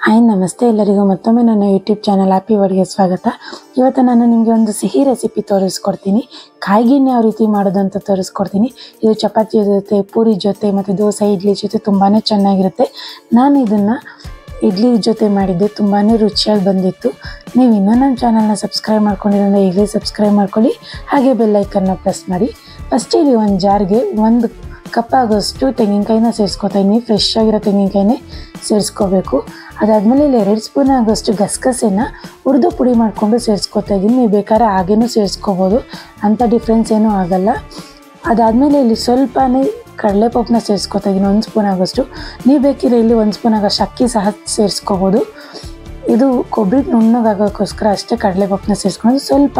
Hi ನಮಸ್ತೆ ಎಲ್ಲರಿಗೂ ಮತ್ತೊಮ್ಮೆ ನನ್ನ ಯೂಟ್ಯೂಬ್ ಚಾನಲ್ ಹ್ಯಾಪಿ ವರ್ಡ್ಗೆ ಸ್ವಾಗತ. ಇವತ್ತು ನಾನು ನಿಮಗೆ ಒಂದು ಸಿಹಿ ರೆಸಿಪಿ ತೋರಿಸ್ಕೊಡ್ತೀನಿ. ಕಾಯಿಗಿಣ್ಣೆ ಯಾವ ರೀತಿ ಮಾಡೋದು ಅಂತ ತೋರಿಸ್ಕೊಡ್ತೀನಿ. ಇದು ಚಪಾತಿ ಜೊತೆ, ಪೂರಿ ಜೊತೆ ಮತ್ತು ದೋಸೆ, ಇಡ್ಲಿ ಜೊತೆ ತುಂಬಾ ಚೆನ್ನಾಗಿರುತ್ತೆ. ನಾನು ಇದನ್ನು ಇಡ್ಲಿ ಜೊತೆ ಮಾಡಿದ್ದೆ, ತುಂಬಾ ರುಚಿಯಾಗಿ ಬಂದಿತ್ತು. ನೀವು ಇನ್ನೂ ನನ್ನ ಚಾನಲ್ನ ಸಬ್ಸ್ಕ್ರೈಬ್ ಮಾಡ್ಕೊಂಡಿರೋದ್ರೆ ಈಗಲೇ ಸಬ್ಸ್ಕ್ರೈಬ್ ಮಾಡ್ಕೊಳ್ಳಿ, ಹಾಗೆ ಬೆಲ್ ಐಕನ್ನ ಪ್ರೆಸ್ ಮಾಡಿ. ಫಸ್ಟಿಗೆ ಒಂದು ಜಾರ್ಗೆ 1 ಕಪ್ ಆಗೋಷ್ಟು ತೆಂಗಿನಕಾಯಿನ ಸೇರಿಸ್ಕೊತಾ ಇದ್ದೀನಿ. ಫ್ರೆಶ್ ಆಗಿರೋ ತೆಂಗಿನಕಾಯಿನೇ ಸೇರಿಸ್ಕೋಬೇಕು. ಅದಾದಮೇಲೆ ಇಲ್ಲಿ 2 ಸ್ಪೂನ್ ಆಗೋಷ್ಟು ಗಸಗಸೆನ ಹುರಿದು ಪುಡಿ ಮಾಡಿಕೊಂಡು ಸೇರಿಸ್ಕೊತಾ ಇದ್ದೀನಿ. ನೀವು ಬೇಕಾದ್ರೆ ಹಾಗೇನೂ ಸೇರಿಸ್ಕೋಬೋದು, ಅಂಥ ಡಿಫ್ರೆನ್ಸ್ ಏನೂ ಆಗೋಲ್ಲ. ಅದಾದಮೇಲೆ ಇಲ್ಲಿ ಸ್ವಲ್ಪನೇ ಕಡಲೆಪಪ್ಪನ್ನ ಸೇರಿಸ್ಕೊತಾ ಇದ್ದೀನಿ, 1 ಸ್ಪೂನ್ ಆಗೋಷ್ಟು. ನೀವು ಬೇಕಿದ್ರೆ ಇಲ್ಲಿ 1 ಸ್ಪೂನ್ ಆಗೋಷ್ಟು ಅಕ್ಕಿ ಸಹ ಸೇರಿಸ್ಕೋಬೋದು. ಇದು ಕೊಬ್ಬರಿ ನುಣ್ಣಗಾಗೋಕ್ಕೋಸ್ಕರ ಅಷ್ಟೇ ಕಡಲೆಪಪ್ಪನ್ನ ಸೇರಿಸ್ಕೊಂಡು ಸ್ವಲ್ಪ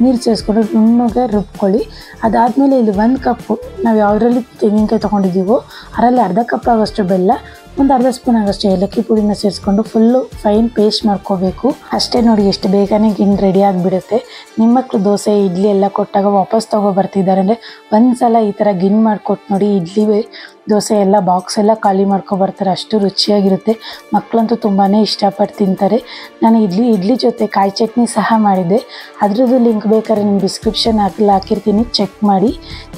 ನೀರು ಸೇರಿಸ್ಕೊಂಡು ನುಣ್ಣಗೆ ರುಬ್ಕೊಳ್ಳಿ. ಅದಾದಮೇಲೆ ಇಲ್ಲಿ 1 ಕಪ್ಪು ನಾವು ಯಾವುದರಲ್ಲಿ ತೆಂಗಿನಕಾಯಿ ತೊಗೊಂಡಿದ್ದೀವೋ ಅದರಲ್ಲಿ ಅರ್ಧ ಕಪ್ ಆಗೋಷ್ಟು ಬೆಲ್ಲ, ಒಂದು ಅರ್ಧ ಸ್ಪೂನ್ ಆಗೋಷ್ಟು ಏಲಕ್ಕಿ ಪುಡಿನ ಸೇರಿಸ್ಕೊಂಡು ಫುಲ್ಲು ಫೈನ್ ಪೇಸ್ಟ್ ಮಾಡ್ಕೋಬೇಕು. ಅಷ್ಟೇ ನೋಡಿ, ಎಷ್ಟು ಬೇಗನೆ ಗಿಣ್ಣು ರೆಡಿ ಆಗಿಬಿಡುತ್ತೆ. ನಿಮ್ಮ ಮಕ್ಕಳು ದೋಸೆ ಇಡ್ಲಿ ಎಲ್ಲ ಕೊಟ್ಟಾಗ ವಾಪಸ್ ತೊಗೊಬರ್ತಿದ್ದಾರೆ ಅಂದರೆ ಒಂದು ಸಲ ಈ ಥರ ಗಿಣ್ಣು ಮಾಡಿಕೊಟ್ಟು ನೋಡಿ. ಇಡ್ಲಿ ದೋಸೆ ಎಲ್ಲ ಬಾಕ್ಸ್ ಎಲ್ಲ ಖಾಲಿ ಮಾಡ್ಕೊಬರ್ತಾರೆ, ಅಷ್ಟು ರುಚಿಯಾಗಿರುತ್ತೆ. ಮಕ್ಕಳಂತೂ ತುಂಬಾ ಇಷ್ಟಪಟ್ಟು ತಿಂತಾರೆ. ನಾನು ಇಡ್ಲಿ ಜೊತೆ ಕಾಯಿ ಚಟ್ನಿ ಸಹ ಮಾಡಿದ್ದೆ, ಅದರದ್ದು ಲಿಂಕ್ ಬೇಕಾದ್ರೆ ನಿಮ್ಮ ಡಿಸ್ಕ್ರಿಪ್ಷನ್ ಹಾಕಿರ್ತೀನಿ, ಚೆಕ್ ಮಾಡಿ.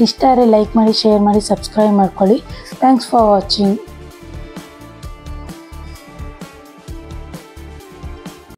ಇಷ್ಟ ಆದರೆ ಲೈಕ್ ಮಾಡಿ, ಶೇರ್ ಮಾಡಿ, ಸಬ್ಸ್ಕ್ರೈಬ್ ಮಾಡ್ಕೊಳ್ಳಿ. Thanks for watching.